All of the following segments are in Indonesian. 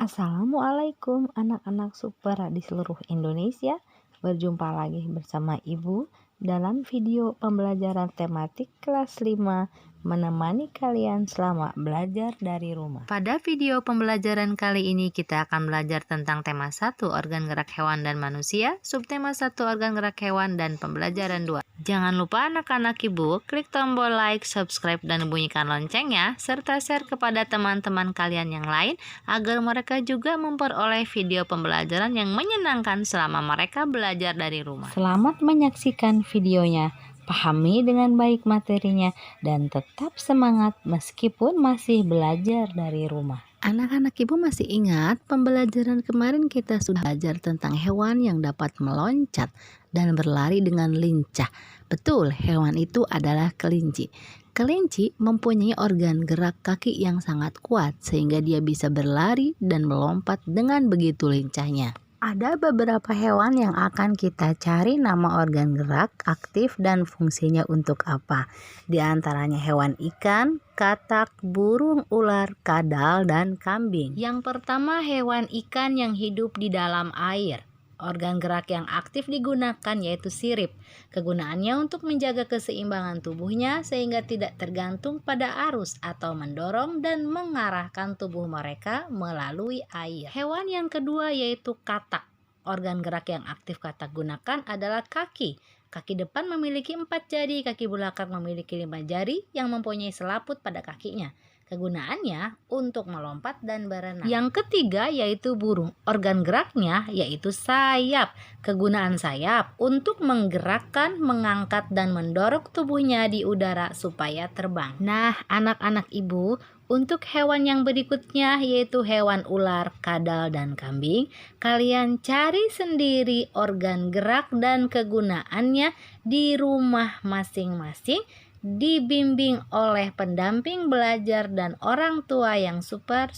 Assalamualaikum anak-anak super di seluruh Indonesia. Berjumpa lagi bersama Ibu dalam video pembelajaran tematik kelas 5, menemani kalian selama belajar dari rumah. Pada video pembelajaran kali ini kita akan belajar tentang tema 1 organ gerak hewan dan manusia, subtema 1 organ gerak hewan dan pembelajaran 2. Jangan lupa anak-anak Ibu klik tombol like, subscribe dan bunyikan loncengnya serta share kepada teman-teman kalian yang lain agar mereka juga memperoleh video pembelajaran yang menyenangkan selama mereka belajar dari rumah. Selamat menyaksikan videonya, pahami dengan baik materinya, dan tetap semangat meskipun masih belajar dari rumah. Anak-anak Ibu masih ingat pembelajaran kemarin kita sudah belajar tentang hewan yang dapat meloncat dan berlari dengan lincah. Betul, hewan itu adalah kelinci. Kelinci mempunyai organ gerak kaki yang sangat kuat sehingga dia bisa berlari dan melompat dengan begitu lincahnya. Ada beberapa hewan yang akan kita cari nama organ gerak, aktif, dan fungsinya untuk apa. Di antaranya hewan ikan, katak, burung, ular, kadal, dan kambing. Yang pertama hewan ikan yang hidup di dalam air. Organ gerak yang aktif digunakan yaitu sirip. Kegunaannya untuk menjaga keseimbangan tubuhnya sehingga tidak tergantung pada arus atau mendorong dan mengarahkan tubuh mereka melalui air. Hewan yang kedua yaitu katak. Organ gerak yang aktif katak gunakan adalah kaki. Kaki depan memiliki 4 jari, kaki belakang memiliki 5 jari yang mempunyai selaput pada kakinya. Kegunaannya untuk melompat dan berenang. Yang ketiga yaitu burung. Organ geraknya yaitu sayap. Kegunaan sayap untuk menggerakkan, mengangkat, dan mendorong tubuhnya di udara supaya terbang. Nah, anak-anak Ibu, untuk hewan yang berikutnya yaitu hewan ular, kadal, dan kambing, kalian cari sendiri organ gerak dan kegunaannya di rumah masing-masing, dibimbing oleh pendamping belajar dan orang tua yang super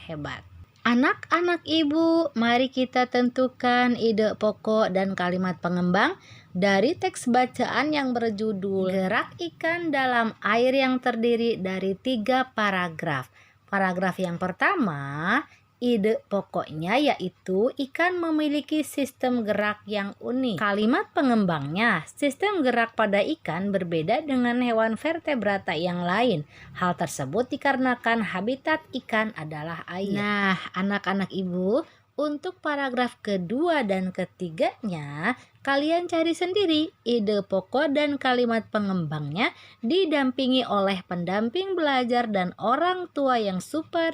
hebat. Anak-anak Ibu, mari kita tentukan ide pokok dan kalimat pengembang dari teks bacaan yang berjudul Gerak Ikan dalam Air yang terdiri dari 3 paragraf. Paragraf yang pertama, ide pokoknya yaitu ikan memiliki sistem gerak yang unik. Kalimat pengembangnya, sistem gerak pada ikan berbeda dengan hewan vertebrata yang lain. Hal tersebut dikarenakan habitat ikan adalah air. Nah, anak-anak Ibu, untuk paragraf kedua dan ketiganya, kalian cari sendiri ide pokok dan kalimat pengembangnya didampingi oleh pendamping belajar dan orang tua yang super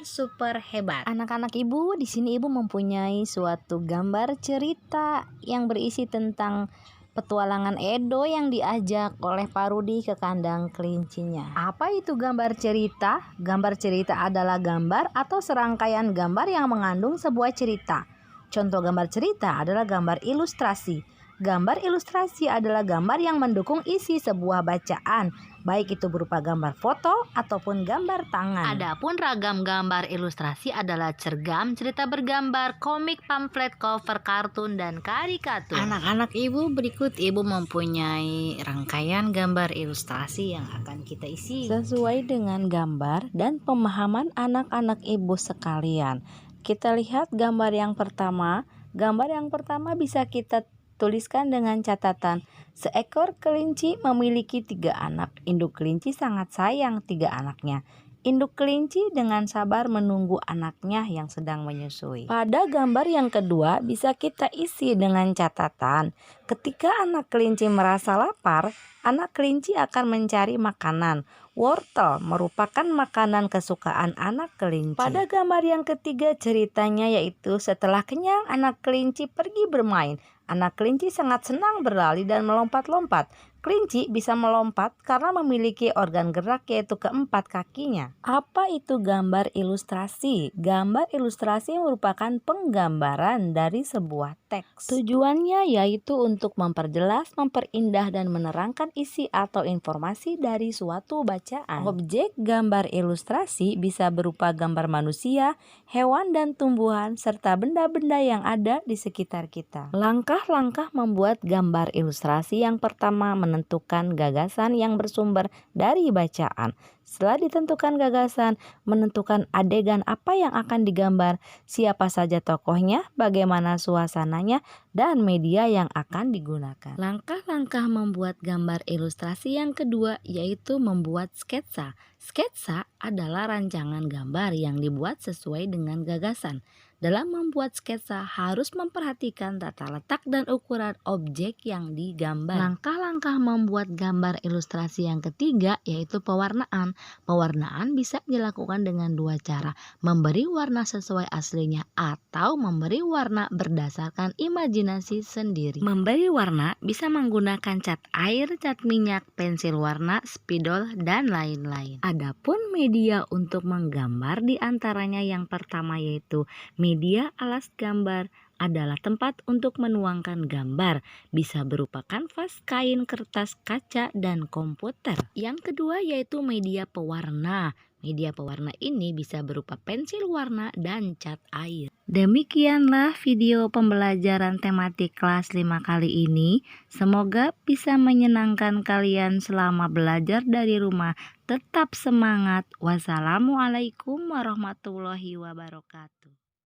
hebat. Anak-anak Ibu, di sini Ibu mempunyai suatu gambar cerita yang berisi tentang petualangan Edo yang diajak oleh Pak Rudi ke kandang kelincinya. Apa itu gambar cerita? Gambar cerita adalah gambar atau serangkaian gambar yang mengandung sebuah cerita. Contoh gambar cerita adalah gambar ilustrasi. Gambar ilustrasi adalah gambar yang mendukung isi sebuah bacaan, baik itu berupa gambar foto ataupun gambar tangan. Adapun ragam gambar ilustrasi adalah cergam, cerita bergambar, komik, pamflet, cover, kartun, dan karikatur. Anak-anak Ibu, berikut Ibu mempunyai rangkaian gambar ilustrasi yang akan kita isi sesuai dengan gambar dan pemahaman anak-anak Ibu sekalian. Kita lihat gambar yang pertama. Gambar yang pertama bisa kita tuliskan dengan catatan, seekor kelinci memiliki 3 anak. Induk kelinci sangat sayang 3 anaknya. Induk kelinci dengan sabar menunggu anaknya yang sedang menyusui. Pada gambar yang kedua bisa kita isi dengan catatan, ketika anak kelinci merasa lapar, anak kelinci akan mencari makanan. Wortel merupakan makanan kesukaan anak kelinci. Pada gambar yang ketiga ceritanya yaitu setelah kenyang anak kelinci pergi bermain. Anak kelinci sangat senang berlari dan melompat-lompat. Kelinci bisa melompat karena memiliki organ gerak yaitu keempat kakinya. Apa itu gambar ilustrasi? Gambar ilustrasi merupakan penggambaran dari sebuah teks. Tujuannya yaitu untuk memperjelas, memperindah, dan menerangkan isi atau informasi dari suatu bacaan. Objek gambar ilustrasi bisa berupa gambar manusia, hewan dan tumbuhan, serta benda-benda yang ada di sekitar kita. Langkah-langkah membuat gambar ilustrasi yang pertama, menentukan gagasan yang bersumber dari bacaan. Setelah ditentukan gagasan, menentukan adegan apa yang akan digambar, siapa saja tokohnya, bagaimana suasananya, dan media yang akan digunakan. Langkah-langkah membuat gambar ilustrasi yang kedua yaitu membuat sketsa. Sketsa adalah rancangan gambar yang dibuat sesuai dengan gagasan. Dalam membuat sketsa harus memperhatikan tata letak dan ukuran objek yang digambar. Langkah-langkah membuat gambar ilustrasi yang ketiga yaitu pewarnaan. Pewarnaan bisa dilakukan dengan dua cara, memberi warna sesuai aslinya atau memberi warna berdasarkan imajinasi sendiri. Memberi warna bisa menggunakan cat air, cat minyak, pensil warna, spidol, dan lain-lain. Adapun media untuk menggambar diantaranya yang pertama yaitu media alas gambar adalah tempat untuk menuangkan gambar, bisa berupa kanvas, kain, kertas, kaca, dan komputer. Yang kedua yaitu media pewarna. Media pewarna ini bisa berupa pensil warna dan cat air. Demikianlah video pembelajaran tematik kelas 5 kali ini. Semoga bisa menyenangkan kalian selama belajar dari rumah. Tetap semangat. Wassalamualaikum warahmatullahi wabarakatuh.